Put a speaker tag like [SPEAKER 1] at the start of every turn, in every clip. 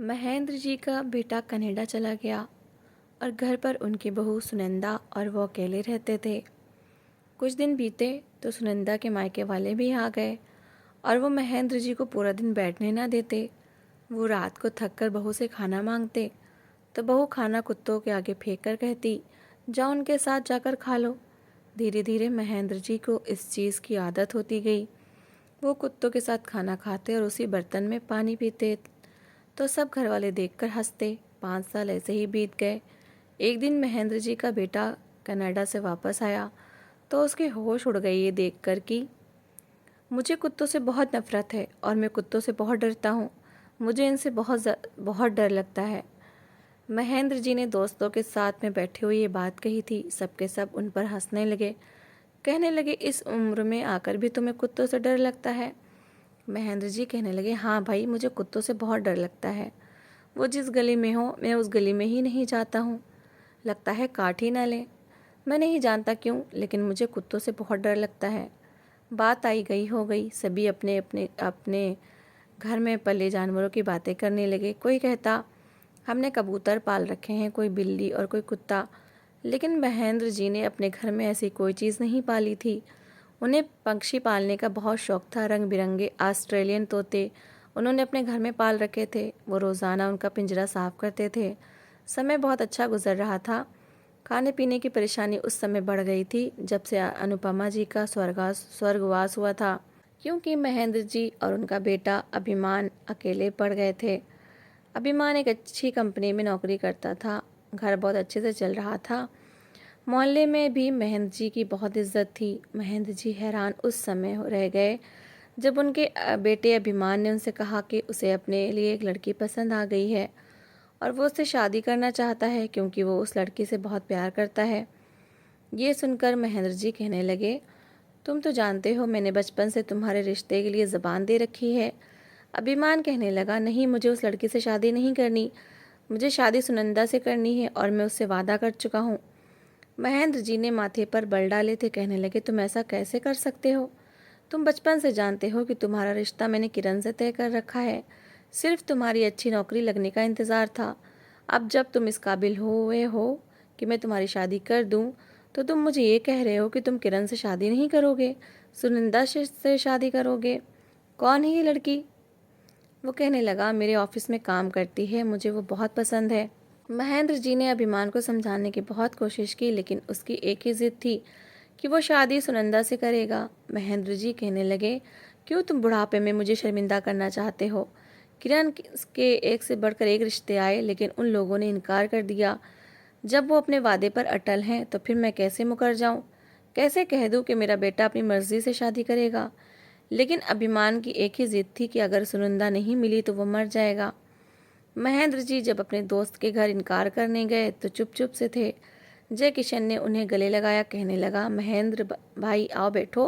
[SPEAKER 1] महेंद्र जी का बेटा कनाडा चला गया और घर पर उनकी बहू सुनंदा और वो अकेले रहते थे। कुछ दिन बीते तो सुनंदा के मायके वाले भी आ गए और वो महेंद्र जी को पूरा दिन बैठने ना देते। वो रात को थक कर बहू से खाना मांगते तो बहू खाना कुत्तों के आगे फेंक कर कहती, जाओ उनके साथ जाकर खा लो। धीरे धीरे महेंद्र जी को इस चीज़ की आदत होती गई। वो कुत्तों के साथ खाना खाते और उसी बर्तन में पानी पीते तो सब घर वाले देखकर हंसते। 5 साल ऐसे ही बीत गए। एक दिन महेंद्र जी का बेटा कनाडा से वापस आया तो उसकी होश उड़ गई ये देखकर कि मुझे कुत्तों से बहुत नफरत है और मैं कुत्तों से बहुत डरता हूँ। मुझे इनसे बहुत डर लगता है। महेंद्र जी ने दोस्तों के साथ में बैठे हुए ये बात कही थी। सबके सब उन पर हंसने लगे। कहने लगे, इस उम्र में आकर भी तुम्हें कुत्तों से डर लगता है। महेंद्र जी कहने लगे, हाँ भाई, मुझे कुत्तों से बहुत डर लगता है। वो जिस गली में हो मैं उस गली में ही नहीं जाता हूँ। लगता है काट ही ना लें। मैं नहीं जानता क्यों, लेकिन मुझे कुत्तों से बहुत डर लगता है। बात आई गई हो गई। सभी अपने अपने अपने घर में पले जानवरों की बातें करने लगे। कोई कहता हमने कबूतर पाल रखे हैं, कोई बिल्ली और कोई कुत्ता। लेकिन महेंद्र जी ने अपने घर में ऐसी कोई चीज़ नहीं पाली थी। उन्हें पक्षी पालने का बहुत शौक था। रंग बिरंगे ऑस्ट्रेलियन तोते उन्होंने अपने घर में पाल रखे थे। वो रोज़ाना उनका पिंजरा साफ करते थे। समय बहुत अच्छा गुजर रहा था। खाने पीने की परेशानी उस समय बढ़ गई थी जब से अनुपमा जी का स्वर्गवास हुआ था, क्योंकि महेंद्र जी और उनका बेटा अभिमान अकेले पड़ गए थे। अभिमान एक अच्छी कंपनी में नौकरी करता था। घर बहुत अच्छे से चल रहा था। मोहल्ले में भी महेंद्र जी की बहुत इज्जत थी। महेंद्र जी हैरान उस समय रह गए जब उनके बेटे अभिमान ने उनसे कहा कि उसे अपने लिए एक लड़की पसंद आ गई है और वो उससे शादी करना चाहता है क्योंकि वो उस लड़की से बहुत प्यार करता है। ये सुनकर महेंद्र जी कहने लगे, तुम तो जानते हो मैंने बचपन से तुम्हारे रिश्ते के लिए ज़बान दे रखी है। अभिमान कहने लगा, नहीं, मुझे उस लड़की से शादी नहीं करनी। मुझे शादी सुनंदा से करनी है और मैं उससे वादा कर चुका हूँ। महेंद्र जी ने माथे पर बल डाले थे। कहने लगे, तुम ऐसा कैसे कर सकते हो? तुम बचपन से जानते हो कि तुम्हारा रिश्ता मैंने किरण से तय कर रखा है। सिर्फ तुम्हारी अच्छी नौकरी लगने का इंतज़ार था। अब जब तुम इस काबिल हुए हो कि मैं तुम्हारी शादी कर दूं, तो तुम मुझे ये कह रहे हो कि तुम किरण से शादी नहीं करोगे, सुनंदा से शादी करोगे। कौन है ये लड़की? वो कहने लगा, मेरे ऑफिस में काम करती है, मुझे वो बहुत पसंद है। महेंद्र जी ने अभिमान को समझाने की बहुत कोशिश की, लेकिन उसकी एक ही जिद थी कि वो शादी सुनंदा से करेगा। महेंद्र जी कहने लगे, क्यों तुम बुढ़ापे में मुझे शर्मिंदा करना चाहते हो? किरण के एक से बढ़कर एक रिश्ते आए, लेकिन उन लोगों ने इनकार कर दिया। जब वो अपने वादे पर अटल हैं तो फिर मैं कैसे मुकर जाऊं? कैसे कह दूं कि मेरा बेटा अपनी मर्जी से शादी करेगा? लेकिन अभिमान की एक ही जिद थी कि अगर सुनंदा नहीं मिली तो वो मर जाएगा। महेंद्र जी जब अपने दोस्त के घर इनकार करने गए तो चुप चुप से थे। जय किशन ने उन्हें गले लगाया। कहने लगा, महेंद्र भाई आओ बैठो,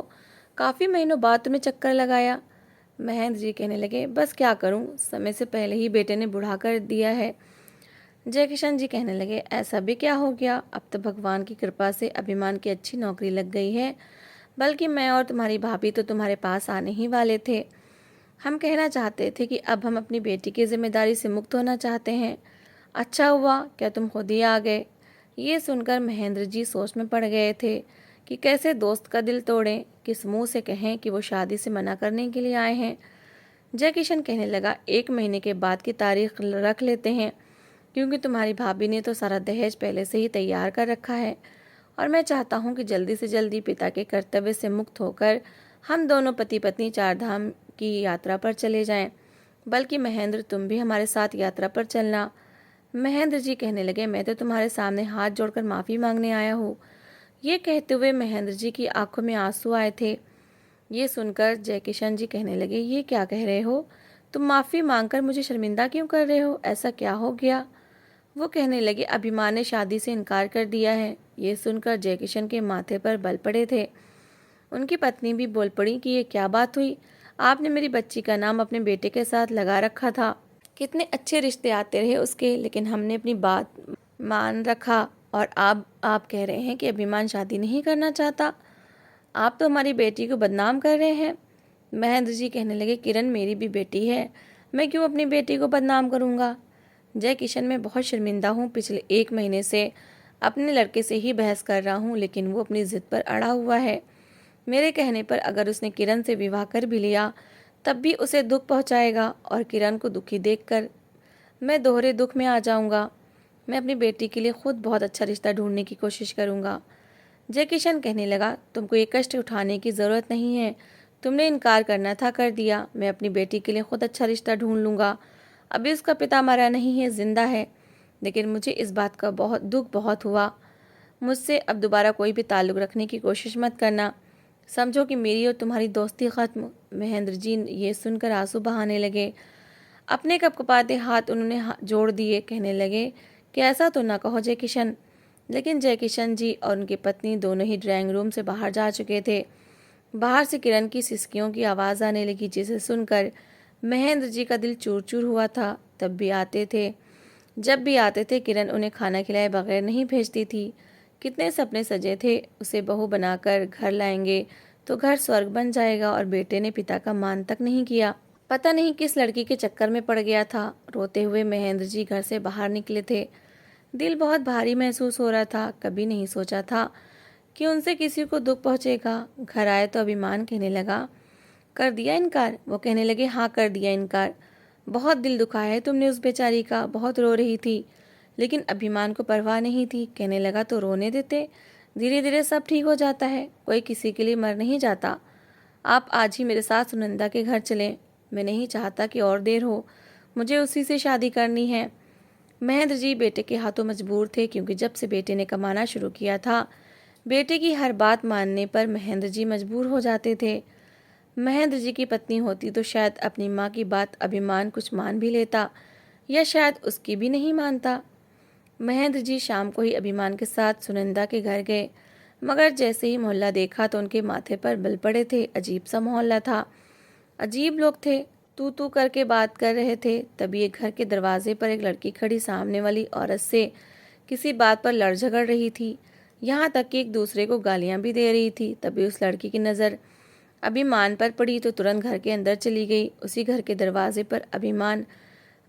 [SPEAKER 1] काफ़ी महीनों बाद तुम्हें चक्कर लगाया। महेंद्र जी कहने लगे, बस क्या करूं, समय से पहले ही बेटे ने बुढ़ा कर दिया है। जय किशन जी कहने लगे, ऐसा भी क्या हो गया? अब तो भगवान की कृपा से अभिमान की अच्छी नौकरी लग गई है। बल्कि मैं और तुम्हारी भाभी तो तुम्हारे पास आने ही वाले थे। हम कहना चाहते थे कि अब हम अपनी बेटी की जिम्मेदारी से मुक्त होना चाहते हैं। अच्छा हुआ क्या तुम खुद ही आ गए। ये सुनकर महेंद्र जी सोच में पड़ गए थे कि कैसे दोस्त का दिल तोड़ें, किस मुंह से कहें कि वो शादी से मना करने के लिए आए हैं। जय किशन कहने लगा, 1 महीने के बाद की तारीख रख लेते हैं, क्योंकि तुम्हारी भाभी ने तो सारा दहेज पहले से ही तैयार कर रखा है और मैं चाहता हूँ कि जल्दी से जल्दी पिता के कर्तव्य से मुक्त होकर हम दोनों पति पत्नी 4 धाम की यात्रा पर चले जाएं। बल्कि महेंद्र, तुम भी हमारे साथ यात्रा पर चलना। महेंद्र जी कहने लगे, मैं तो तुम्हारे सामने हाथ जोड़कर माफ़ी मांगने आया हूँ। ये कहते हुए महेंद्र जी की आंखों में आंसू आए थे। ये सुनकर जयकिशन जी कहने लगे, ये क्या कह रहे हो? तुम माफ़ी मांगकर मुझे शर्मिंदा क्यों कर रहे हो? ऐसा क्या हो गया? वो कहने लगे, अभिमान ने शादी से इनकार कर दिया है। ये सुनकर जयकिशन के माथे पर बल पड़े थे। उनकी पत्नी भी बोल पड़ी कि ये क्या बात हुई? आपने मेरी बच्ची का नाम अपने बेटे के साथ लगा रखा था। कितने अच्छे रिश्ते आते रहे उसके, लेकिन हमने अपनी बात मान रखा और आप कह रहे हैं कि अभिमान शादी नहीं करना चाहता। आप तो हमारी बेटी को बदनाम कर रहे हैं। महेंद्र जी कहने लगे, किरण मेरी भी बेटी है। मैं क्यों अपनी बेटी को बदनाम करूँगा। जय किशन, मैं बहुत शर्मिंदा हूँ। पिछले 1 महीने से अपने लड़के से ही बहस कर रहा हूँ, लेकिन वो अपनी ज़िद पर अड़ा हुआ है। मेरे कहने पर अगर उसने किरण से विवाह कर भी लिया तब भी उसे दुख पहुँचाएगा, और किरण को दुखी देखकर मैं दोहरे दुख में आ जाऊँगा। मैं अपनी बेटी के लिए खुद बहुत अच्छा रिश्ता ढूंढने की कोशिश करूँगा। जय किशन कहने लगा, तुमको ये कष्ट उठाने की ज़रूरत नहीं है। तुमने इनकार करना था, कर दिया। मैं अपनी बेटी के लिए खुद अच्छा रिश्ता ढूंढ लूँगा। अभी उसका पिता मरा नहीं है, जिंदा है। लेकिन मुझे इस बात का बहुत हुआ। मुझसे अब दोबारा कोई भी ताल्लुक़ रखने की कोशिश मत करना। समझो कि मेरी और तुम्हारी दोस्ती ख़त्म। महेंद्र जी ये सुनकर आंसू बहाने लगे। अपने कपकपाते हाथ उन्होंने जोड़ दिए। कहने लगे कि ऐसा तो ना कहो जय किशन। लेकिन जय किशन जी और उनकी पत्नी दोनों ही ड्राइंग रूम से बाहर जा चुके थे। बाहर से किरण की सिसकियों की आवाज़ आने लगी, जिसे सुनकर महेंद्र जी का दिल चूर चूर हुआ था। जब भी आते थे किरण उन्हें खाना खिलाए बगैर नहीं भेजती थी। कितने सपने सजे थे, उसे बहू बनाकर घर लाएंगे तो घर स्वर्ग बन जाएगा, और बेटे ने पिता का मान तक नहीं किया। पता नहीं किस लड़की के चक्कर में पड़ गया था। रोते हुए महेंद्र जी घर से बाहर निकले थे। दिल बहुत भारी महसूस हो रहा था। कभी नहीं सोचा था कि उनसे किसी को दुख पहुंचेगा। घर आए तो अभिमान कहने लगा, कर दिया इनकार। वो कहने लगे, हाँ कर दिया इनकार। बहुत दिल दुखाया है तुमने उस बेचारी का। बहुत रो रही थी, लेकिन अभिमान को परवाह नहीं थी। कहने लगा, तो रोने देते, धीरे धीरे सब ठीक हो जाता है। कोई किसी के लिए मर नहीं जाता। आप आज ही मेरे साथ सुनंदा के घर चलें। मैं नहीं चाहता कि और देर हो। मुझे उसी से शादी करनी है। महेंद्र जी बेटे के हाथों मजबूर थे, क्योंकि जब से बेटे ने कमाना शुरू किया था, बेटे की हर बात मानने पर महेंद्र जी मजबूर हो जाते थे। महेंद्र जी की पत्नी होती तो शायद अपनी माँ की बात अभिमान कुछ मान भी लेता, या शायद उसकी भी नहीं मानता। महेंद्र जी शाम को ही अभिमान के साथ सुनंदा के घर गए, मगर जैसे ही मोहल्ला देखा तो उनके माथे पर बल पड़े थे। अजीब सा मोहल्ला था, अजीब लोग थे, तू तू करके बात कर रहे थे। तभी एक घर के दरवाजे पर एक लड़की खड़ी सामने वाली औरत से किसी बात पर लड़ झगड़ रही थी, यहाँ तक कि एक दूसरे को गालियाँ भी दे रही थी। तभी उस लड़की की नज़र अभिमान पर पड़ी तो तुरंत घर के अंदर चली गई। उसी घर के दरवाजे पर अभिमान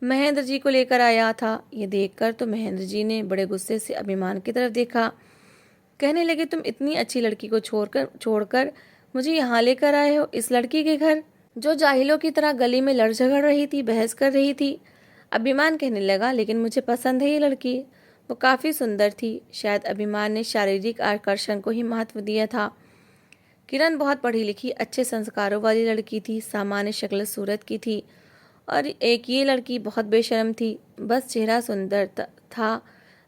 [SPEAKER 1] महेंद्र जी को लेकर आया था। ये देखकर तो महेंद्र जी ने बड़े गुस्से से अभिमान की तरफ देखा। कहने लगे, तुम इतनी अच्छी लड़की को छोड़कर मुझे यहाँ लेकर आए हो, इस लड़की के घर, जो जाहिलों की तरह गली में लड़ झगड़ रही थी, बहस कर रही थी। अभिमान कहने लगा, लेकिन मुझे पसंद है ये लड़की। वो काफ़ी सुंदर थी। शायद अभिमान ने शारीरिक आकर्षण को ही महत्व दिया था। किरण बहुत पढ़ी लिखी, अच्छे संस्कारों वाली लड़की थी, सामान्य शक्ल सूरत की थी। और एक ये लड़की बहुत बेशर्म थी, बस चेहरा सुंदर था।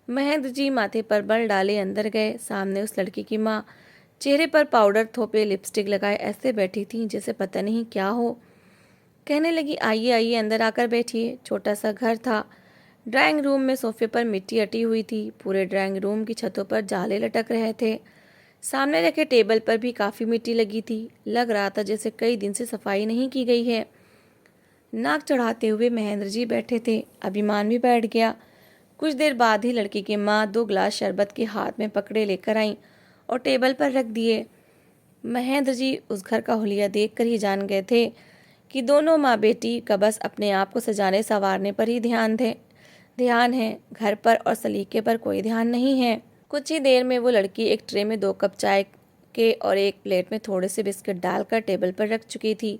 [SPEAKER 1] महेंद्र जी माथे पर बल डाले अंदर गए। सामने उस लड़की की माँ चेहरे पर पाउडर थोपे, लिपस्टिक लगाए ऐसे बैठी थी जैसे पता नहीं क्या हो। कहने लगी, आइए आइए अंदर आकर बैठिए। छोटा सा घर था। ड्राइंग रूम में सोफे पर मिट्टी अटी हुई थी। पूरे ड्राइंग रूम की छतों पर जाले लटक रहे थे। सामने रखे टेबल पर भी काफ़ी मिट्टी लगी थी। लग रहा था जैसे कई दिन से सफाई नहीं की गई है। नाक चढ़ाते हुए महेंद्र जी बैठे थे। अभिमान भी बैठ गया। कुछ देर बाद ही लड़की की माँ 2 गिलास शरबत के हाथ में पकड़े लेकर आई और टेबल पर रख दिए। महेंद्र जी उस घर का हुलिया देखकर ही जान गए थे कि दोनों माँ बेटी का बस अपने आप को सजाने संवारने पर ही ध्यान है, घर पर और सलीके पर कोई ध्यान नहीं है। कुछ ही देर में वो लड़की एक ट्रे में 2 कप चाय के और एक प्लेट में थोड़े से बिस्किट डालकर टेबल पर रख चुकी थी।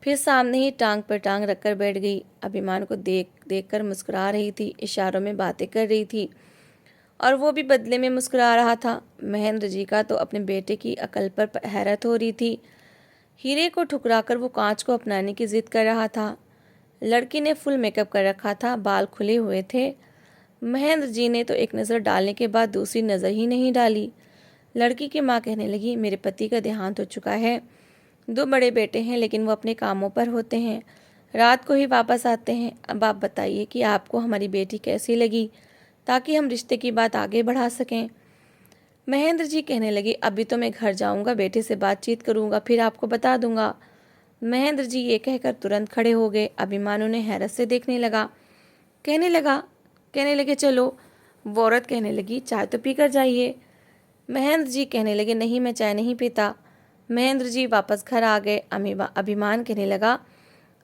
[SPEAKER 1] फिर सामने ही टांग पर टांग रखकर बैठ गई। अभिमान को देख कर मुस्कुरा रही थी, इशारों में बातें कर रही थी, और वो भी बदले में मुस्कुरा रहा था। महेंद्र जी का तो अपने बेटे की अकल पर हैरत हो रही थी। हीरे को ठुकराकर वो कांच को अपनाने की जिद कर रहा था। लड़की ने फुल मेकअप कर रखा था, बाल खुले हुए थे। महेंद्र जी ने तो एक नज़र डालने के बाद दूसरी नज़र ही नहीं डाली। लड़की की माँ कहने लगी, मेरे पति का देहांत हो चुका है। 2 बड़े बेटे हैं, लेकिन वो अपने कामों पर होते हैं, रात को ही वापस आते हैं। अब आप बताइए कि आपको हमारी बेटी कैसी लगी, ताकि हम रिश्ते की बात आगे बढ़ा सकें। महेंद्र जी कहने लगे, अभी तो मैं घर जाऊंगा, बेटे से बातचीत करूंगा, फिर आपको बता दूंगा। महेंद्र जी ये कहकर तुरंत खड़े हो गए। अभिमान उन्हें हैरत से देखने लगा। कहने लगे, चलो। वो औरत कहने लगी, चाय तो पी कर जाइए। महेंद्र जी कहने लगे, नहीं मैं चाय नहीं पीता। महेंद्र जी वापस घर आ गए। अभिमान कहने लगा,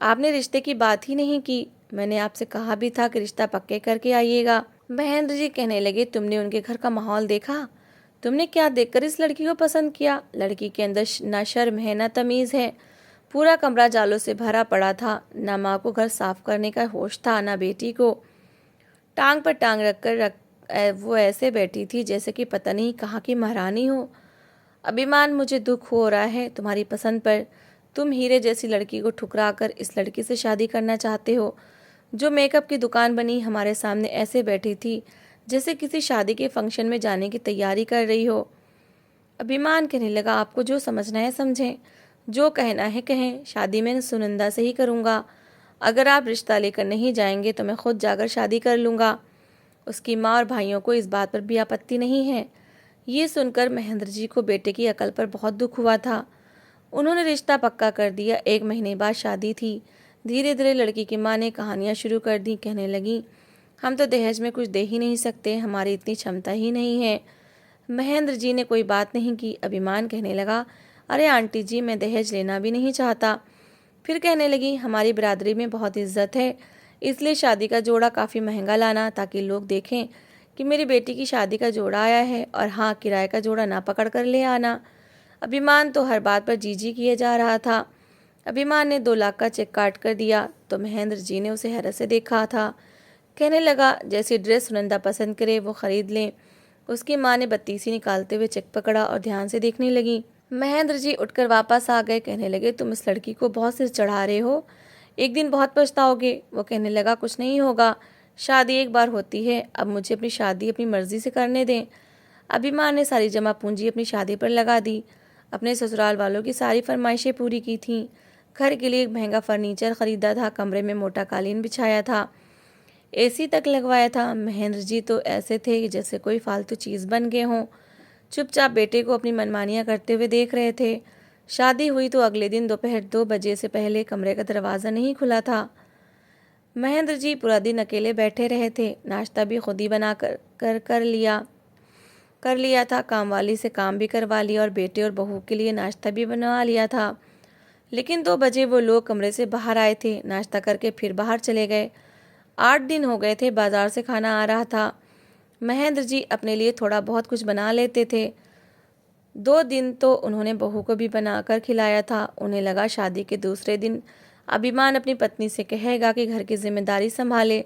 [SPEAKER 1] आपने रिश्ते की बात ही नहीं की। मैंने आपसे कहा भी था कि रिश्ता पक्के करके आइएगा। महेंद्र जी कहने लगे, तुमने उनके घर का माहौल देखा? तुमने क्या देखकर इस लड़की को पसंद किया? लड़की के अंदर ना शर्म है ना तमीज़ है। पूरा कमरा जालों से भरा पड़ा था। ना माँ को घर साफ करने का होश था, ना बेटी को। टांग पर टांग वो ऐसे बैठी थी जैसे कि पता नहीं कहाँ की महारानी हो। अभिमान, मुझे दुख हो रहा है तुम्हारी पसंद पर। तुम हीरे जैसी लड़की को ठुकरा कर इस लड़की से शादी करना चाहते हो, जो मेकअप की दुकान बनी हमारे सामने ऐसे बैठी थी जैसे किसी शादी के फंक्शन में जाने की तैयारी कर रही हो। अभिमान कहने लगा, आपको जो समझना है समझें, जो कहना है कहें। शादी में सुनंदा से ही करूँगा। अगर आप रिश्ता लेकर नहीं जाएंगे तो मैं खुद जाकर शादी कर लूँगा। उसकी माँ और भाइयों को इस बात पर भी आपत्ति नहीं है। ये सुनकर महेंद्र जी को बेटे की अकल पर बहुत दुख हुआ था। उन्होंने रिश्ता पक्का कर दिया। 1 महीने बाद शादी थी। धीरे धीरे लड़की की माँ ने कहानियाँ शुरू कर दी। कहने लगी, हम तो दहेज में कुछ दे ही नहीं सकते, हमारी इतनी क्षमता ही नहीं है। महेंद्र जी ने कोई बात नहीं की। अभिमान कहने लगा, अरे आंटी जी, मैं दहेज लेना भी नहीं चाहता। फिर कहने लगी, हमारी बिरादरी में बहुत इज्जत है, इसलिए शादी का जोड़ा काफ़ी महंगा लाना, ताकि लोग देखें कि मेरी बेटी की शादी का जोड़ा आया है। और हाँ, किराए का जोड़ा ना पकड़ कर ले आना। अभिमान तो हर बात पर जी जी किए जा रहा था। अभिमान ने 2 लाख का चेक काट कर दिया तो महेंद्र जी ने उसे हैरत से देखा था। कहने लगा, जैसी ड्रेस सुनंदा पसंद करे वो खरीद लें। उसकी माँ ने बत्तीसी निकालते हुए चेक पकड़ा और ध्यान से देखने लगी। महेंद्र जी उठकर वापस आ गए। कहने लगे, तुम इस लड़की को बहुत सिर चढ़ा रहे हो, एक दिन बहुत पछताओगे। वो कहने लगा, कुछ नहीं होगा, शादी एक बार होती है, अब मुझे अपनी शादी अपनी मर्जी से करने दें। अभिमान ने सारी जमा पूंजी अपनी शादी पर लगा दी। अपने ससुराल वालों की सारी फरमाइशें पूरी की थीं। घर के लिए एक महंगा फर्नीचर खरीदा था, कमरे में मोटा कालीन बिछाया था, एसी तक लगवाया था। महेंद्र जी तो ऐसे थे कि जैसे कोई फालतू चीज़ बन गए हों। चुपचाप बेटे को अपनी मनमानियाँ करते हुए देख रहे थे। शादी हुई तो अगले दिन दोपहर 2 बजे से पहले कमरे का दरवाज़ा नहीं खुला था। महेंद्र जी पूरा दिन अकेले बैठे रहे थे। नाश्ता भी खुद ही बना कर लिया था। काम वाली से काम भी करवा लिया और बेटे और बहू के लिए नाश्ता भी बनवा लिया था। लेकिन 2 बजे वो लोग कमरे से बाहर आए थे। नाश्ता करके फिर बाहर चले गए। 8 दिन हो गए थे बाजार से खाना आ रहा था। महेंद्र जी अपने लिए थोड़ा बहुत कुछ बना लेते थे। 2 दिन तो उन्होंने बहू को भी बनाकर खिलाया था। उन्हें लगा शादी के दूसरे दिन अभिमान अपनी पत्नी से कहेगा कि घर की जिम्मेदारी संभाले,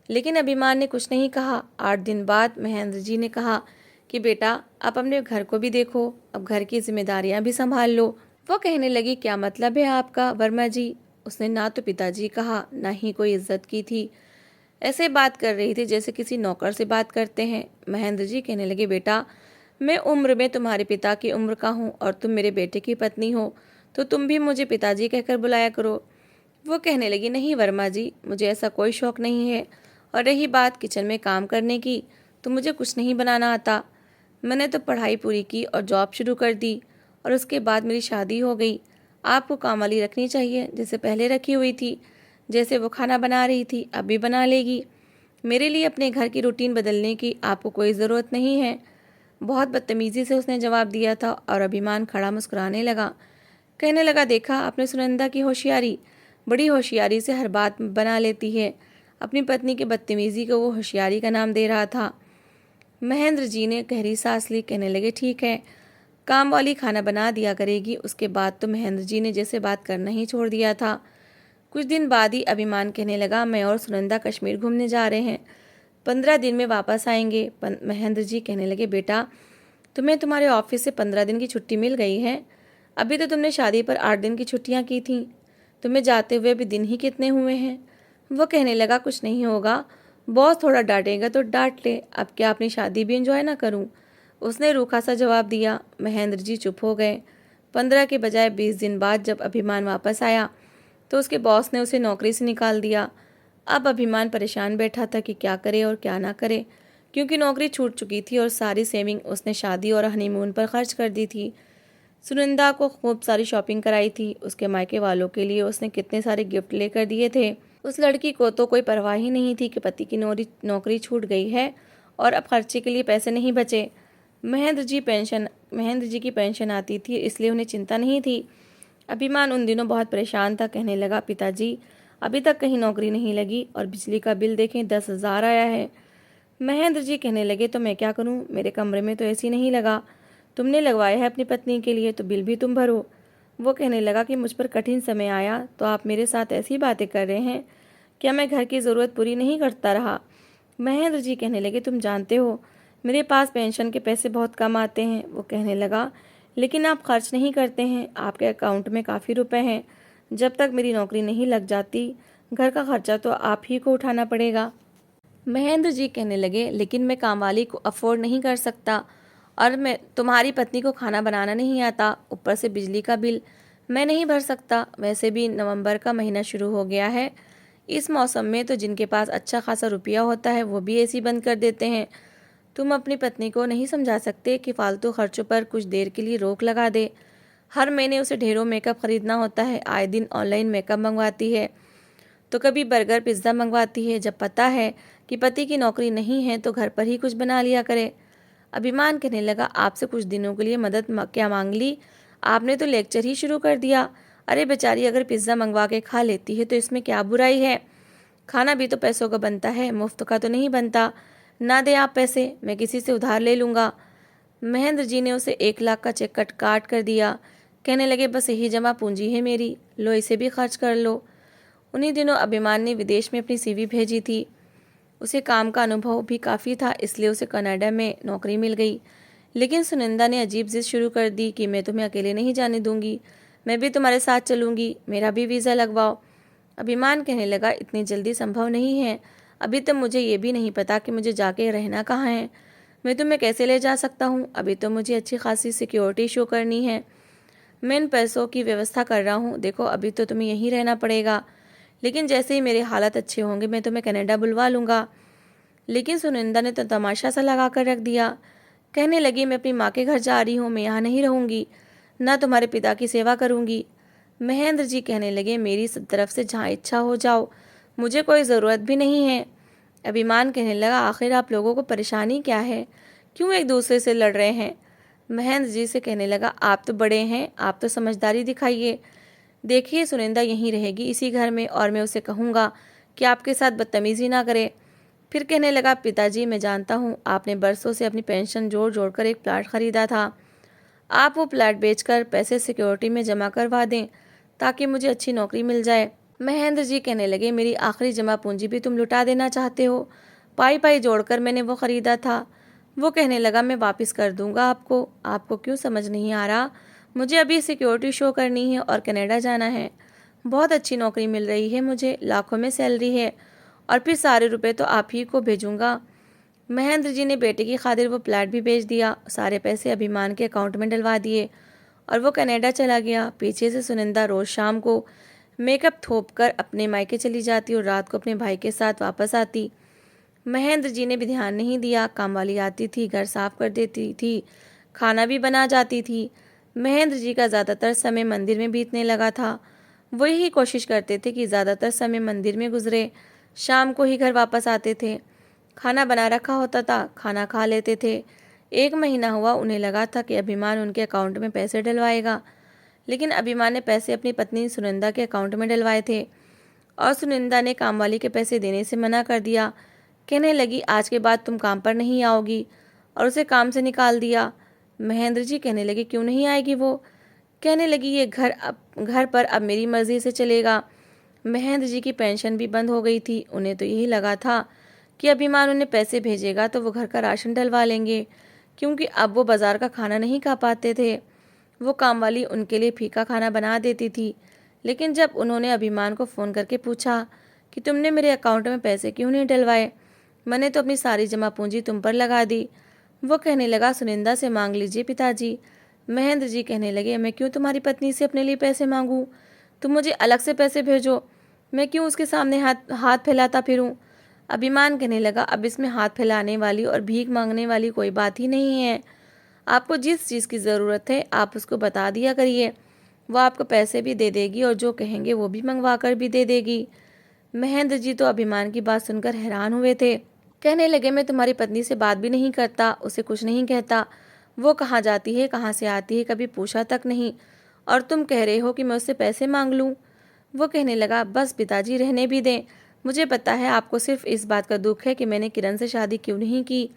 [SPEAKER 1] लेकिन अभिमान ने कुछ नहीं कहा। 8 दिन बाद महेंद्र जी ने कहा कि बेटा, आप अपने घर को भी देखो, अब घर की जिम्मेदारियां भी संभाल लो। वो कहने लगी, क्या मतलब है आपका वर्मा जी? उसने ना तो पिताजी कहा, ना ही कोई इज्जत की थी। ऐसे बात कर रही थी जैसे किसी नौकर से बात करते हैं। महेंद्र जी कहने लगे, बेटा, मैं उम्र में तुम्हारे पिता की उम्र का हूँ और तुम मेरे बेटे की पत्नी हो, तो तुम भी मुझे पिताजी कहकर बुलाया करो। वो कहने लगी, नहीं वर्मा जी, मुझे ऐसा कोई शौक़ नहीं है। और रही बात किचन में काम करने की, तो मुझे कुछ नहीं बनाना आता। मैंने तो पढ़ाई पूरी की और जॉब शुरू कर दी, और उसके बाद मेरी शादी हो गई। आपको काम वाली रखनी चाहिए, जैसे पहले रखी हुई थी। जैसे वो खाना बना रही थी, अब भी बना लेगी। मेरे लिए अपने घर की रूटीन बदलने की आपको कोई ज़रूरत नहीं है। बहुत बदतमीज़ी से उसने जवाब दिया था और अभिमान खड़ा मुस्कुराने लगा। कहने लगा, देखा आपने सुनंदा की होशियारी, बड़ी होशियारी से हर बात बना लेती है। अपनी पत्नी की बदतमीज़ी को वो होशियारी का नाम दे रहा था। महेंद्र जी ने गहरी सांस ली। कहने लगे, ठीक है, काम वाली खाना बना दिया करेगी। उसके बाद तो महेंद्र जी ने जैसे बात करना ही छोड़ दिया था। कुछ दिन बाद ही अभिमान कहने लगा, मैं और सुनंदा कश्मीर घूमने जा रहे हैं, 15 दिन में वापस आएंगे। महेंद्र जी कहने लगे, बेटा, तुम्हें तुम्हारे ऑफिस से 15 दिन की छुट्टी मिल गई है। अभी तो तुमने शादी पर 8 दिन की छुट्टियां की थीं। तुम्हें जाते हुए भी दिन ही कितने हुए हैं? वो कहने लगा, कुछ नहीं होगा, बॉस थोड़ा डांटेगा तो डांट ले, अब क्या अपनी शादी भी एंजॉय ना करूं? उसने रूखा सा जवाब दिया। महेंद्र जी चुप हो गए। 15 के बजाय 20 दिन बाद जब अभिमान वापस आया तो उसके बॉस ने उसे नौकरी से निकाल दिया। अब अभिमान परेशान बैठा था कि क्या करे और क्या ना करे, क्योंकि नौकरी छूट चुकी थी और सारी सेविंग उसने शादी और हनीमून पर खर्च कर दी थी। सुनंदा को खूब सारी शॉपिंग कराई थी। उसके मायके वालों के लिए उसने कितने सारे गिफ्ट लेकर दिए थे। उस लड़की को तो कोई परवाह ही नहीं थी कि पति की नौकरी छूट गई है और अब खर्चे के लिए पैसे नहीं बचे। महेंद्र जी की पेंशन आती थी, इसलिए उन्हें चिंता नहीं थी। अभिमान उन दिनों बहुत परेशान था। कहने लगा, पिताजी अभी तक कहीं नौकरी नहीं लगी और बिजली का बिल देखें 10,000 आया है। महेंद्र जी कहने लगे, तो मैं क्या करूं, मेरे कमरे में तो एसी नहीं लगा, तुमने लगवाया है अपनी पत्नी के लिए तो बिल भी तुम भरो। वो कहने लगा कि मुझ पर कठिन समय आया तो आप मेरे साथ ऐसी बातें कर रहे हैं, क्या मैं घर की ज़रूरत पूरी नहीं करता रहा। महेंद्र जी कहने लगे, तुम जानते हो मेरे पास पेंशन के पैसे बहुत कम आते हैं। वो कहने लगा, लेकिन आप खर्च नहीं करते हैं, आपके अकाउंट में काफ़ी रुपए हैं। जब तक मेरी नौकरी नहीं लग जाती घर का खर्चा तो आप ही को उठाना पड़ेगा। महेंद्र जी कहने लगे, लेकिन मैं कामवाली को अफोर्ड नहीं कर सकता और मैं तुम्हारी पत्नी को खाना बनाना नहीं आता, ऊपर से बिजली का बिल मैं नहीं भर सकता। वैसे भी नवंबर का महीना शुरू हो गया है, इस मौसम में तो जिनके पास अच्छा खासा रुपया होता है वो भी एसी बंद कर देते हैं। तुम अपनी पत्नी को नहीं समझा सकते कि फालतू खर्चों पर कुछ देर के लिए रोक लगा दे। हर महीने उसे ढेरों मेकअप खरीदना होता है, आए दिन ऑनलाइन मेकअप मंगवाती है, तो कभी बर्गर पिज्ज़ा मंगवाती है। जब पता है कि पति की नौकरी नहीं है तो घर पर ही कुछ बना लिया करे। अभिमान कहने लगा, आपसे कुछ दिनों के लिए मदद क्या मांग ली, आपने तो लेक्चर ही शुरू कर दिया। अरे बेचारी अगर पिज्ज़ा मंगवा के खा लेती है तो इसमें क्या बुराई है, खाना भी तो पैसों का बनता है, मुफ्त का तो नहीं बनता। ना दे आप पैसे, मैं किसी से उधार ले लूँगा। महेंद्र जी ने उसे 1 लाख का चेक काट कर दिया। कहने लगे, बस यही जमा पूंजी है मेरी, लो इसे भी खर्च कर लो। उन्हीं दिनों अभिमान ने विदेश में अपनी सीवी भेजी थी। उसे काम का अनुभव भी काफ़ी था, इसलिए उसे कनाडा में नौकरी मिल गई। लेकिन सुनंदा ने अजीब जिद शुरू कर दी कि मैं तुम्हें अकेले नहीं जाने दूंगी, मैं भी तुम्हारे साथ चलूंगी, मेरा भी वीज़ा लगवाओ। अभिमान कहने लगा, इतनी जल्दी संभव नहीं है, अभी तो मुझे ये भी नहीं पता कि मुझे जाके रहना कहाँ है, मैं तुम्हें कैसे ले जा सकता हूँ, अभी तो मुझे अच्छी खासी सिक्योरिटी शो करनी है। मैं इन पैसों की व्यवस्था कर रहा हूँ, देखो अभी तो तुम्हें यहीं रहना पड़ेगा, लेकिन जैसे ही मेरे हालात अच्छे होंगे मैं तुम्हें कनाडा बुलवा लूँगा। लेकिन सुनंदा ने तो तमाशा सा लगा कर रख दिया। कहने लगी, मैं अपनी माँ के घर जा रही हूँ, मैं यहाँ नहीं रहूँगी, ना तुम्हारे पिता की सेवा करूँगी। महेंद्र जी कहने लगे, मेरी तरफ से जहाँ इच्छा हो जाओ, मुझे कोई ज़रूरत भी नहीं है। अभिमान कहने लगा, आखिर आप लोगों को परेशानी क्या है, क्यों एक दूसरे से लड़ रहे हैं। महेंद्र जी से कहने लगा, आप तो बड़े हैं, आप तो समझदारी दिखाइए। देखिए सुनंदा यहीं रहेगी इसी घर में, और मैं उसे कहूँगा कि आपके साथ बदतमीज़ी ना करे। फिर कहने लगा, पिताजी मैं जानता हूँ आपने बरसों से अपनी पेंशन जोड़ जोड़ कर एक प्लाट खरीदा था, आप वो प्लाट बेचकर पैसे सिक्योरिटी में जमा करवा दें ताकि मुझे अच्छी नौकरी मिल जाए। महेंद्र जी कहने लगे, मेरी आखिरी जमा पूंजी भी तुम लुटा देना चाहते हो, पाई पाई जोड़कर मैंने वो खरीदा था। वो कहने लगा, मैं वापस कर दूंगा आपको, आपको क्यों समझ नहीं आ रहा, मुझे अभी सिक्योरिटी शो करनी है और कनाडा जाना है, बहुत अच्छी नौकरी मिल रही है मुझे, लाखों में सैलरी है, और फिर सारे रुपए तो आप ही को भेजूंगा। महेंद्र जी ने बेटे की खातिर वो प्लाट भी बेच दिया, सारे पैसे अभिमान के अकाउंट में डलवा दिए और वो कनाडा चला गया। पीछे से सुनंदा रोज़ शाम को मेकअप थोप कर अपने मायके चली जाती और रात को अपने भाई के साथ वापस आती। महेंद्र जी ने भी ध्यान नहीं दिया, कामवाली आती थी, घर साफ कर देती थी, खाना भी बना जाती थी। महेंद्र जी का ज़्यादातर समय मंदिर में बीतने लगा था। वो यही कोशिश करते थे कि ज़्यादातर समय मंदिर में गुजरे, शाम को ही घर वापस आते थे। खाना बना रखा होता था, खाना खा लेते थे। 1 महीना हुआ, उन्हें लगा था कि अभिमान उनके अकाउंट में पैसे डलवाएगा, लेकिन अभिमान ने पैसे अपनी पत्नी सुनंदा के अकाउंट में डलवाए थे और सुनंदा ने कामवाली के पैसे देने से मना कर दिया। कहने लगी, आज के बाद तुम काम पर नहीं आओगी, और उसे काम से निकाल दिया। महेंद्र जी कहने लगे, क्यों नहीं आएगी वो। कहने लगी, ये घर पर अब मेरी मर्जी से चलेगा। महेंद्र जी की पेंशन भी बंद हो गई थी, उन्हें तो यही लगा था कि अभिमान उन्हें पैसे भेजेगा तो वो घर का राशन डलवा लेंगे, क्योंकि अब वो बाजार का खाना नहीं खा पाते थे। वो कामवाली उनके लिए फीका खाना बना देती थी। लेकिन जब उन्होंने अभिमान को फ़ोन करके पूछा कि तुमने मेरे अकाउंट में पैसे क्यों नहीं डलवाए, मैंने तो अपनी सारी जमा पूंजी तुम पर लगा दी, वो कहने लगा, सुनिंदा से मांग लीजिए पिताजी। महेंद्र जी कहने लगे, मैं क्यों तुम्हारी पत्नी से अपने लिए पैसे मांगूं, तुम मुझे अलग से पैसे भेजो, मैं क्यों उसके सामने हाथ हाथ फैलाता फिरूं। अभिमान कहने लगा, अब इसमें हाथ फैलाने वाली और भीख मांगने वाली कोई बात ही नहीं है, आपको जिस चीज़ की ज़रूरत है आप उसको बता दिया करिए, वो आपको पैसे भी दे देगी और जो कहेंगे वो भी मंगवा कर भी दे देगी। महेंद्र जी तो अभिमान की बात सुनकर हैरान हुए थे। कहने लगे, मैं तुम्हारी पत्नी से बात भी नहीं करता, उसे कुछ नहीं कहता, वो कहाँ जाती है कहाँ से आती है कभी पूछा तक नहीं, और तुम कह रहे हो कि मैं उससे पैसे मांग लूँ। वो कहने लगा, बस पिताजी रहने भी दें। मुझे पता है आपको सिर्फ इस बात का दुख है कि मैंने किरण से शादी क्यों नहीं की,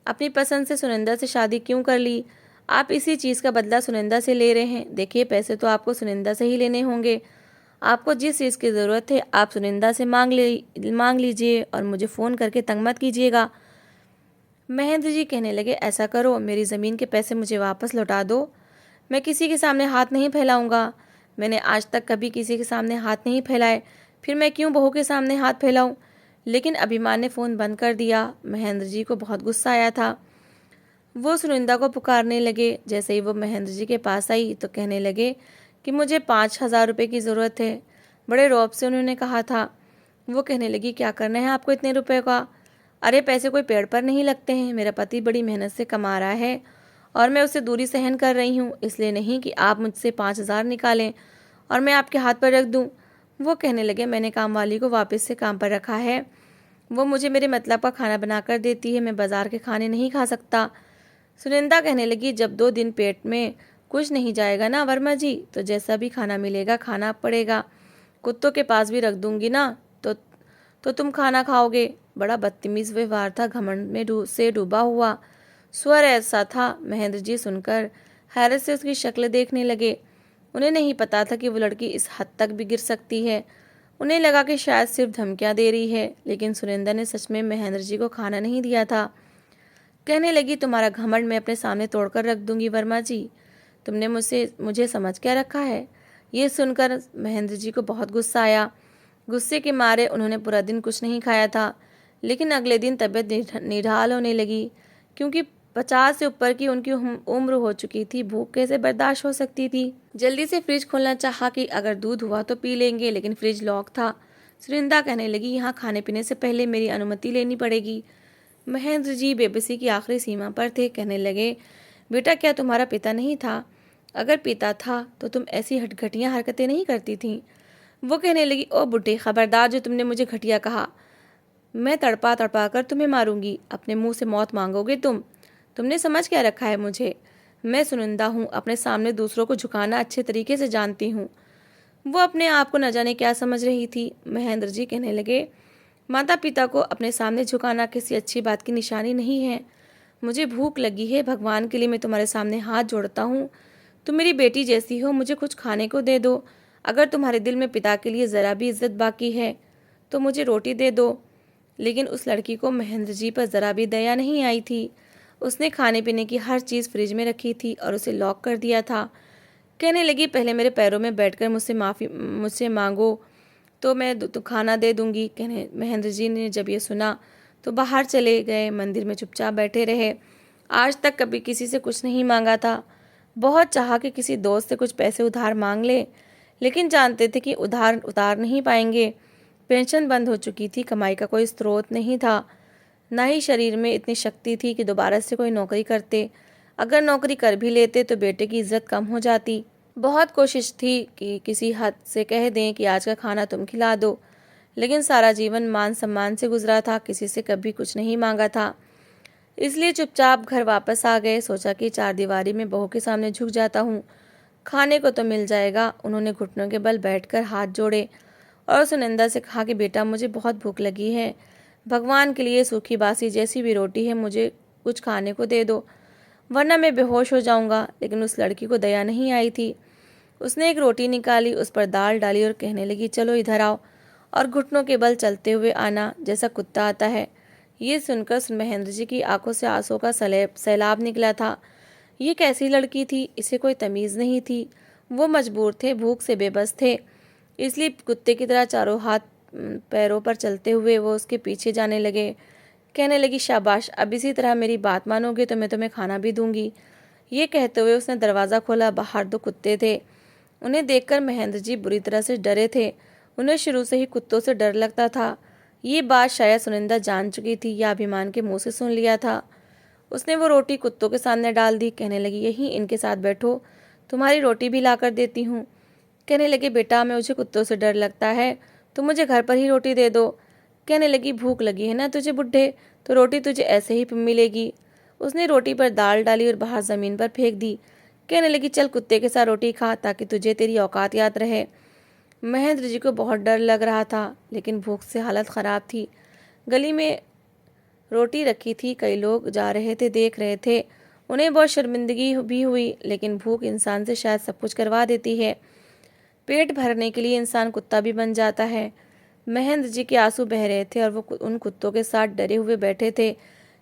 [SPEAKER 1] अपनी पसंद से सुनंदा से शादी क्यों कर ली। आप इसी चीज़ का बदला सुनंदा से ले रहे हैं। देखिए, पैसे तो आपको सुनंदा से ही लेने होंगे। आपको जिस चीज़ की ज़रूरत है आप सुनंदा से मांग लीजिए और मुझे फ़ोन करके तंग मत कीजिएगा। महेंद्र जी कहने लगे, ऐसा करो, मेरी ज़मीन के पैसे मुझे वापस लौटा दो। मैं किसी के सामने हाथ नहीं फैलाऊंगा। मैंने आज तक कभी किसी के सामने हाथ नहीं फैलाए, फिर मैं क्यों बहू के सामने हाथ फैलाऊं। लेकिन अभिमान ने फ़ोन बंद कर दिया। महेंद्र जी को बहुत गुस्सा आया था। वो सुनिंदा को पुकारने लगे। जैसे ही वो महेंद्र जी के पास आई तो कहने लगे कि मुझे 5,000 रुपये की ज़रूरत है। बड़े रौब से उन्होंने कहा था। वो कहने लगी, क्या करना है आपको इतने रुपए का? अरे पैसे कोई पेड़ पर नहीं लगते हैं। मेरा पति बड़ी मेहनत से कमा रहा है और मैं उससे दूरी सहन कर रही हूँ, इसलिए नहीं कि आप मुझसे 5,000 निकालें और मैं आपके हाथ पर रख दूँ। वो कहने लगे, मैंने काम वाली को वापस से काम पर रखा है, वो मुझे मेरे मतलब का खाना बना कर देती है, मैं बाजार के खाने नहीं खा सकता। सुनिंदा कहने लगी, जब 2 दिन पेट में कुछ नहीं जाएगा ना वर्मा जी, तो जैसा भी खाना मिलेगा खाना पड़ेगा। कुत्तों के पास भी रख दूंगी ना तो तुम खाना खाओगे। बड़ा बदतमीज व्यवहार था, घमंड में से डूबा हुआ स्वर ऐसा था। महेंद्र जी सुनकर हैरत से उसकी शक्ल देखने लगे। उन्हें नहीं पता था कि वो लड़की इस हद तक भी गिर सकती है। उन्हें लगा कि शायद सिर्फ धमकियां दे रही है, लेकिन सुरेंद्र ने सच में महेंद्र जी को खाना नहीं दिया था। कहने लगी, तुम्हारा घमंड मैं अपने सामने तोड़कर रख दूंगी वर्मा जी। तुमने मुझे समझ क्या रखा है? ये सुनकर महेंद्र जी को बहुत गुस्सा आया। गुस्से के मारे उन्होंने पूरा दिन कुछ नहीं खाया था, लेकिन अगले दिन तबीयत निढाल होने लगी, क्योंकि 50 से ऊपर की उनकी उम्र हो चुकी थी। भूख कैसे बर्दाश्त हो सकती थी। जल्दी से फ्रिज खोलना चाहा कि अगर दूध हुआ तो पी लेंगे, लेकिन फ्रिज लॉक था। सुरिंदा कहने लगी, यहाँ खाने पीने से पहले मेरी अनुमति लेनी पड़ेगी। महेंद्र जी बेबसी की आखिरी सीमा पर थे। कहने लगे, बेटा क्या तुम्हारा पिता नहीं था? अगर पिता था तो तुम ऐसी घटिया हरकतें नहीं करती थी। वो कहने लगी, ओ बुढ़े, खबरदार जो तुमने मुझे घटिया कहा, मैं तड़पा तड़पा कर तुम्हें मारूंगी। अपने मुंह से मौत मांगोगे तुमने समझ क्या रखा है मुझे? मैं सुनंदा हूँ, अपने सामने दूसरों को झुकाना अच्छे तरीके से जानती हूँ। वो अपने आप को न जाने क्या समझ रही थी। महेंद्र जी कहने लगे, माता पिता को अपने सामने झुकाना किसी अच्छी बात की निशानी नहीं है। मुझे भूख लगी है, भगवान के लिए मैं तुम्हारे सामने हाथ जोड़ता हूँ। तुम मेरी बेटी जैसी हो, मुझे कुछ खाने को दे दो। अगर तुम्हारे दिल में पिता के लिए ज़रा भी इज्जत बाकी है तो मुझे रोटी दे दो। लेकिन उस लड़की को महेंद्र जी पर ज़रा भी दया नहीं आई थी। उसने खाने पीने की हर चीज़ फ्रिज में रखी थी और उसे लॉक कर दिया था। कहने लगी, पहले मेरे पैरों में बैठकर मुझसे मांगो तो मैं तो खाना दे दूंगी। कहने महेंद्र जी ने जब ये सुना तो बाहर चले गए, मंदिर में चुपचाप बैठे रहे। आज तक कभी किसी से कुछ नहीं मांगा था। बहुत चाहा कि किसी दोस्त से कुछ पैसे उधार मांग ले, लेकिन जानते थे कि उधार नहीं पाएंगे। पेंशन बंद हो चुकी थी, कमाई का कोई स्रोत नहीं था, ना ही शरीर में इतनी शक्ति थी कि दोबारा से कोई नौकरी करते। अगर नौकरी कर भी लेते तो बेटे की इज्जत कम हो जाती। बहुत कोशिश थी कि किसी हद से कह दें कि आज का खाना तुम खिला दो, लेकिन सारा जीवन मान सम्मान से गुजरा था, किसी से कभी कुछ नहीं मांगा था। इसलिए चुपचाप घर वापस आ गए। सोचा कि 4 दीवारी में बहू के सामने झुक जाता हूँ, खाने को तो मिल जाएगा। उन्होंने घुटनों के बल बैठकर हाथ जोड़े और सुनंदा से कहा कि बेटा मुझे बहुत भूख लगी है, भगवान के लिए सूखी बासी जैसी भी रोटी है मुझे कुछ खाने को दे दो, वरना मैं बेहोश हो जाऊंगा। लेकिन उस लड़की को दया नहीं आई थी। उसने एक रोटी निकाली, उस पर दाल डाली और कहने लगी, चलो इधर आओ और घुटनों के बल चलते हुए आना, जैसा कुत्ता आता है। ये सुनकर महेंद्र जी की आंखों से आंसू का सैलाब निकला था। ये कैसी लड़की थी, इसे कोई तमीज़ नहीं थी। वो मजबूर थे, भूख से बेबस थे, इसलिए कुत्ते की तरह चारों हाथ पैरों पर चलते हुए वो उसके पीछे जाने लगे। कहने लगी, शाबाश, अब इसी तरह मेरी बात मानोगे तो मैं तुम्हें खाना भी दूंगी। ये कहते हुए उसने दरवाज़ा खोला। बाहर 2 कुत्ते थे। उन्हें देखकर महेंद्र जी बुरी तरह से डरे थे। उन्हें शुरू से ही कुत्तों से डर लगता था। ये बात शायद सुनिंदा जान चुकी थी या अभिमान के मुंह से सुन लिया था। उसने वो रोटी कुत्तों के सामने डाल दी। कहने लगी, यहीं इनके साथ बैठो, तुम्हारी रोटी भी ला कर देती हूँ। कहने लगे, बेटा मुझे कुत्तों से डर लगता है, तो मुझे घर पर ही रोटी दे दो। कहने लगी, भूख लगी है ना तुझे बुढ़े, तो रोटी तुझे ऐसे ही मिलेगी। उसने रोटी पर दाल डाली और बाहर ज़मीन पर फेंक दी। कहने लगी, चल कुत्ते के साथ रोटी खा ताकि तुझे तेरी औकात याद रहे। महेंद्र जी को बहुत डर लग रहा था, लेकिन भूख से हालत ख़राब थी। गली में रोटी रखी थी, कई लोग जा रहे थे, देख रहे थे। उन्हें बहुत शर्मिंदगी भी हुई, लेकिन भूख इंसान से शायद सब कुछ करवा देती है। पेट भरने के लिए इंसान कुत्ता भी बन जाता है। महेंद्र जी के आंसू बह रहे थे और वो उन कुत्तों के साथ डरे हुए बैठे थे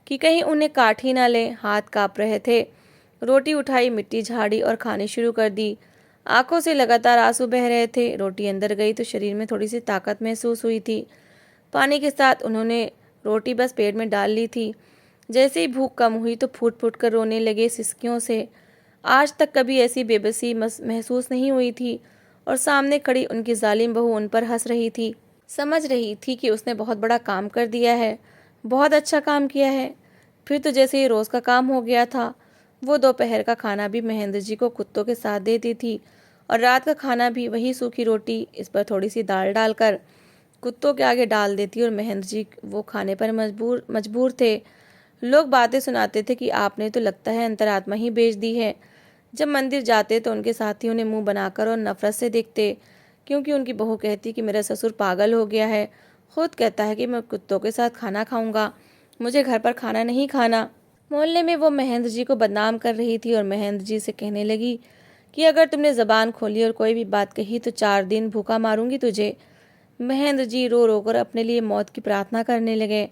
[SPEAKER 1] कि कहीं उन्हें काट ही ना ले। हाथ काँप रहे थे। रोटी उठाई, मिट्टी झाड़ी और खानी शुरू कर दी। आंखों से लगातार आंसू बह रहे थे। रोटी अंदर गई तो शरीर में थोड़ी सी ताकत महसूस हुई थी। पानी के साथ उन्होंने रोटी बस पेट में डाल ली थी। जैसे ही भूख कम हुई तो फूट फूट कर रोने लगे सिसकियों से। आज तक कभी ऐसी बेबसी महसूस नहीं हुई थी और सामने खड़ी उनकी जालिम बहू उन पर हंस रही थी। समझ रही थी कि उसने बहुत बड़ा काम कर दिया है, बहुत अच्छा काम किया है। फिर तो जैसे ही रोज़ का काम हो गया था। वो दोपहर का खाना भी महेंद्र जी को कुत्तों के साथ देती थी और रात का खाना भी वही सूखी रोटी, इस पर थोड़ी सी दाल डालकर कुत्तों के आगे डाल देती और महेंद्र जी वो खाने पर मजबूर थे। लोग बातें सुनाते थे कि आपने तो लगता है अंतरात्मा ही बेच दी है। जब मंदिर जाते तो उनके साथी उन्हें मुंह बनाकर और नफरत से देखते, क्योंकि उनकी बहू कहती कि मेरा ससुर पागल हो गया है, खुद कहता है कि मैं कुत्तों के साथ खाना खाऊंगा, मुझे घर पर खाना नहीं खाना। मोहल्ले में वो महेंद्र जी को बदनाम कर रही थी और महेंद्र जी से कहने लगी कि अगर तुमने ज़बान खोली और कोई भी बात कही तो 4 दिन भूखा मारूंगी तुझे। महेंद्र जी रो रो कर अपने लिए मौत की प्रार्थना करने लगे।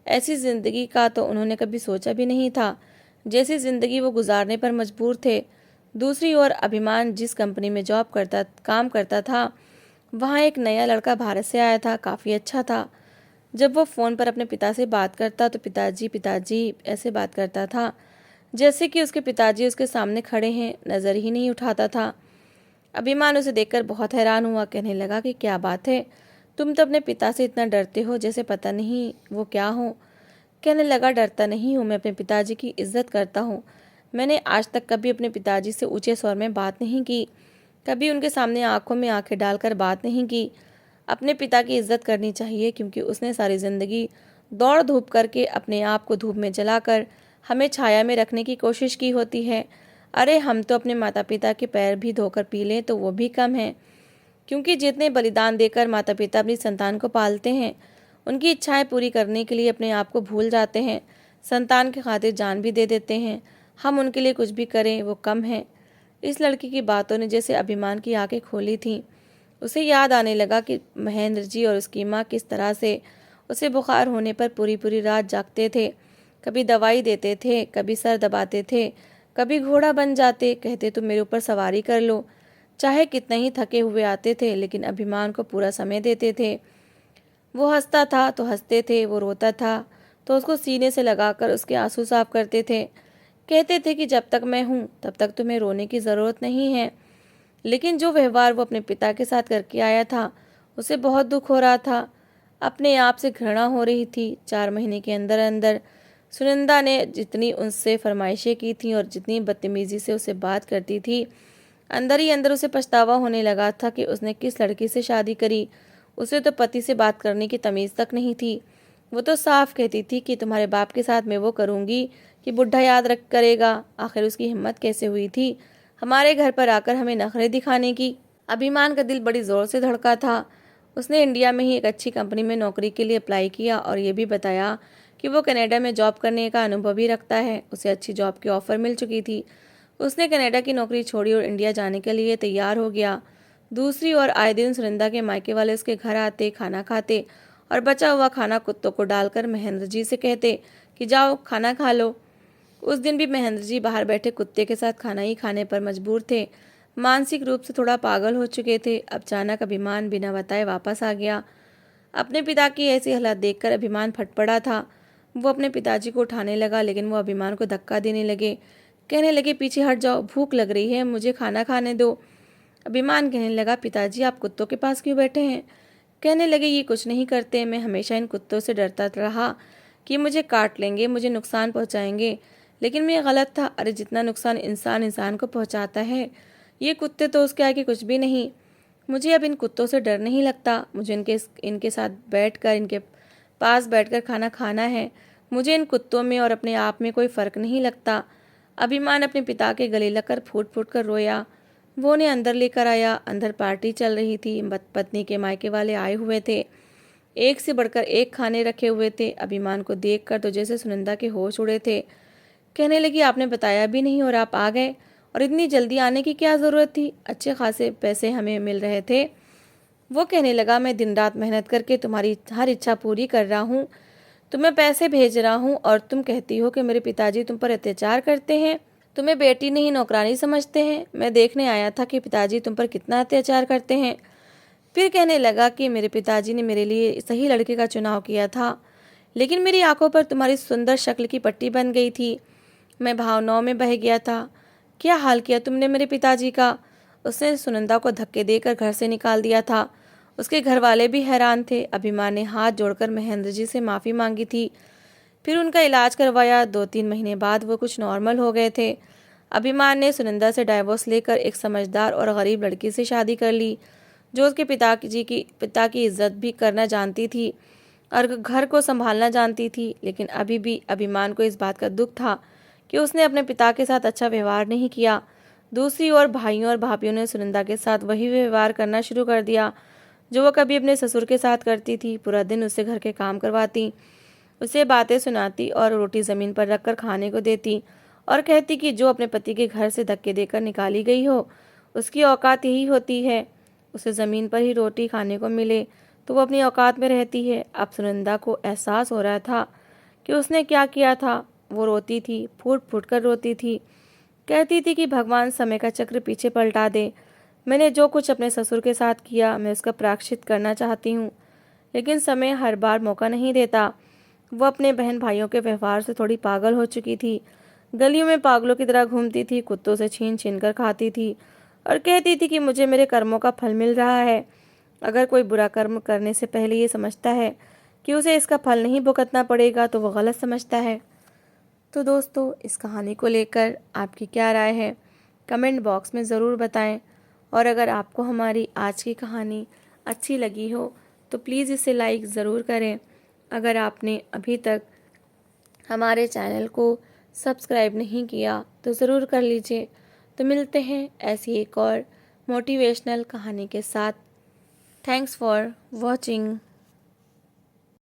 [SPEAKER 1] ऐसी ज़िंदगी का तो उन्होंने कभी सोचा भी नहीं था, जैसी ज़िंदगी वो गुजारने पर मजबूर थे। दूसरी ओर अभिमान जिस कंपनी में काम करता था, वहाँ एक नया लड़का भारत से आया था, काफ़ी अच्छा था। जब वो फ़ोन पर अपने पिता से बात करता तो पिताजी पिताजी ऐसे बात करता था जैसे कि उसके पिताजी उसके सामने खड़े हैं, नज़र ही नहीं उठाता था। अभिमान उसे देखकर बहुत हैरान हुआ, कहने लगा कि क्या बात है, तुम तो अपने पिता से इतना डरते हो जैसे पता नहीं वो क्या हो। कहने लगा, डरता नहीं हूँ, मैं अपने पिताजी की इज्जत करता हूँ। मैंने आज तक कभी अपने पिताजी से ऊंचे स्वर में बात नहीं की, कभी उनके सामने आंखों में आंखें डालकर बात नहीं की। अपने पिता की इज्जत करनी चाहिए, क्योंकि उसने सारी ज़िंदगी दौड़ धूप करके अपने आप को धूप में जलाकर हमें छाया में रखने की कोशिश की होती है। अरे हम तो अपने माता पिता के पैर भी धोकर पी लें तो वो भी कम है, क्योंकि जितने बलिदान देकर माता पिता अपनी संतान को पालते हैं, उनकी इच्छाएं पूरी करने के लिए अपने आप को भूल जाते हैं, संतान की खातिर जान भी दे देते हैं। हम उनके लिए कुछ भी करें वो कम है। इस लड़की की बातों ने जैसे अभिमान की आंखें खोली थीं। उसे याद आने लगा कि महेंद्र जी और उसकी माँ किस तरह से उसे बुखार होने पर पूरी पूरी रात जागते थे, कभी दवाई देते थे, कभी सर दबाते थे, कभी घोड़ा बन जाते, कहते तो मेरे ऊपर सवारी कर लो। चाहे कितने ही थके हुए आते थे, लेकिन अभिमान को पूरा समय देते थे। वो हंसता था तो हंसते थे, वो रोता था तो उसको सीने से लगाकर उसके आंसू साफ करते थे। कहते थे कि जब तक मैं हूँ तब तक तुम्हें रोने की ज़रूरत नहीं है। लेकिन जो व्यवहार वो अपने पिता के साथ करके आया था, उसे बहुत दुख हो रहा था। अपने आप से घृणा हो रही थी। 4 महीने के अंदर अंदर सुनंदा ने जितनी उनसे फरमाइशें की थी और जितनी बदतमीज़ी से उसे बात करती थी, अंदर ही अंदर उसे पछतावा होने लगा था कि उसने किस लड़की से शादी करी। उसे तो पति से बात करने की तमीज़ तक नहीं थी। वो तो साफ कहती थी कि तुम्हारे बाप के साथ मैं वो करूँगी कि बुढ़ा याद रख करेगा। आखिर उसकी हिम्मत कैसे हुई थी हमारे घर पर आकर हमें नखरे दिखाने की। अभिमान का दिल बड़ी ज़ोर से धड़का था। उसने इंडिया में ही एक अच्छी कंपनी में नौकरी के लिए अप्लाई किया और ये भी बताया कि वो कनाडा में जॉब करने का अनुभव भी रखता है। उसे अच्छी जॉब की ऑफ़र मिल चुकी थी। उसने कनाडा की नौकरी छोड़ी और इंडिया जाने के लिए तैयार हो गया। दूसरी ओर आए दिन सुनंदा के मायके वाले उसके घर आते, खाना खाते और बचा हुआ खाना कुत्तों को डालकर महेंद्र जी से कहते कि जाओ खाना खा लो। उस दिन भी महेंद्र जी बाहर बैठे कुत्ते के साथ खाना ही खाने पर मजबूर थे। मानसिक रूप से थोड़ा पागल हो चुके थे। अचानक अभिमान बिना बताए वापस आ गया। अपने पिता की ऐसी हालत देखकर अभिमान फट पड़ा था। वो अपने पिताजी को उठाने लगा, लेकिन वो अभिमान को धक्का देने लगे। कहने लगे, पीछे हट जाओ, भूख लग रही है, मुझे खाना खाने दो। अभिमान कहने लगा, पिताजी आप कुत्तों के पास क्यों बैठे हैं? कहने लगे, ये कुछ नहीं करते, मैं हमेशा इन कुत्तों से डरता रहा कि मुझे काट लेंगे, मुझे नुकसान पहुंचाएंगे। लेकिन मैं गलत था। अरे जितना नुकसान इंसान इंसान को पहुंचाता है, ये कुत्ते तो उसके आगे कुछ भी नहीं। मुझे अब इन कुत्तों से डर नहीं लगता। मुझे इनके साथ बैठकर, इनके पास बैठकर खाना खाना है। मुझे इन कुत्तों में और अपने आप में कोई फ़र्क नहीं लगता। अभिमान अपने पिता के गले लगकर फूट फूट कर रोया। वो उन्हें अंदर लेकर आया। अंदर पार्टी चल रही थी। पत्नी के मायके वाले आए हुए थे। एक से बढ़कर एक खाने रखे हुए थे। अभिमान को देखकर तो जैसे सुनंदा के होश उड़े थे। कहने लगी, आपने बताया भी नहीं और आप आ गए, और इतनी जल्दी आने की क्या ज़रूरत थी? अच्छे खासे पैसे हमें मिल रहे थे। वो कहने लगा, मैं दिन रात मेहनत करके तुम्हारी हर इच्छा पूरी कर रहा हूँ, तुम्हें पैसे भेज रहा हूँ, और तुम कहती हो कि मेरे पिताजी तुम पर अत्याचार करते हैं, तुम्हें बेटी नहीं नौकरानी समझते हैं। मैं देखने आया था कि पिताजी तुम पर कितना अत्याचार करते हैं। फिर कहने लगा कि मेरे पिताजी ने मेरे लिए सही लड़के का चुनाव किया था, लेकिन मेरी आंखों पर तुम्हारी सुंदर शक्ल की पट्टी बन गई थी। मैं भावनाओं में बह गया था। क्या हाल किया तुमने मेरे पिताजी का? उसने सुनंदा को धक्के देकर घर से निकाल दिया था। उसके घर वाले भी हैरान थे। अभिमान ने हाथ जोड़कर महेंद्र जी से माफ़ी मांगी थी। फिर उनका इलाज करवाया। 2-3 महीने बाद वो कुछ नॉर्मल हो गए थे। अभिमान ने सुनंदा से डाइवोर्स लेकर एक समझदार और गरीब लड़की से शादी कर ली, जो उसके पिता की इज्जत भी करना जानती थी और घर को संभालना जानती थी। लेकिन अभी भी अभिमान को इस बात का दुख था कि उसने अपने पिता के साथ अच्छा व्यवहार नहीं किया। दूसरी ओर भाइयों और भाभियों ने सुनंदा के साथ वही व्यवहार करना शुरू कर दिया जो वो कभी अपने ससुर के साथ करती थी। पूरा दिन उससे घर के काम करवाती, उसे बातें सुनाती और रोटी ज़मीन पर रखकर खाने को देती, और कहती कि जो अपने पति के घर से धक्के देकर निकाली गई हो, उसकी औकात यही होती है, उसे ज़मीन पर ही रोटी खाने को मिले तो वो अपनी औकात में रहती है। अब सुनंदा को एहसास हो रहा था कि उसने क्या किया था। वो रोती थी, फूट फूट कर रोती थी। कहती थी कि भगवान समय का चक्र पीछे पलटा दे। मैंने जो कुछ अपने ससुर के साथ किया, मैं उसका प्रायश्चित करना चाहती हूँ, लेकिन समय हर बार मौका नहीं देता। वो अपने बहन भाइयों के व्यवहार से थोड़ी पागल हो चुकी थी। गलियों में पागलों की तरह घूमती थी, कुत्तों से छीन छीन कर खाती थी और कहती थी कि मुझे मेरे कर्मों का फल मिल रहा है। अगर कोई बुरा कर्म करने से पहले ये समझता है कि उसे इसका फल नहीं भुगतना पड़ेगा तो वह गलत समझता है। तो दोस्तों, इस कहानी को लेकर आपकी क्या राय है, कमेंट बॉक्स में ज़रूर बताएं। और अगर आपको हमारी आज की कहानी अच्छी लगी हो तो प्लीज़ इसे लाइक ज़रूर करें। अगर आपने अभी तक हमारे चैनल को सब्सक्राइब नहीं किया तो ज़रूर कर लीजिए। तो मिलते हैं ऐसी एक और मोटिवेशनल कहानी के साथ। Thanks for watching.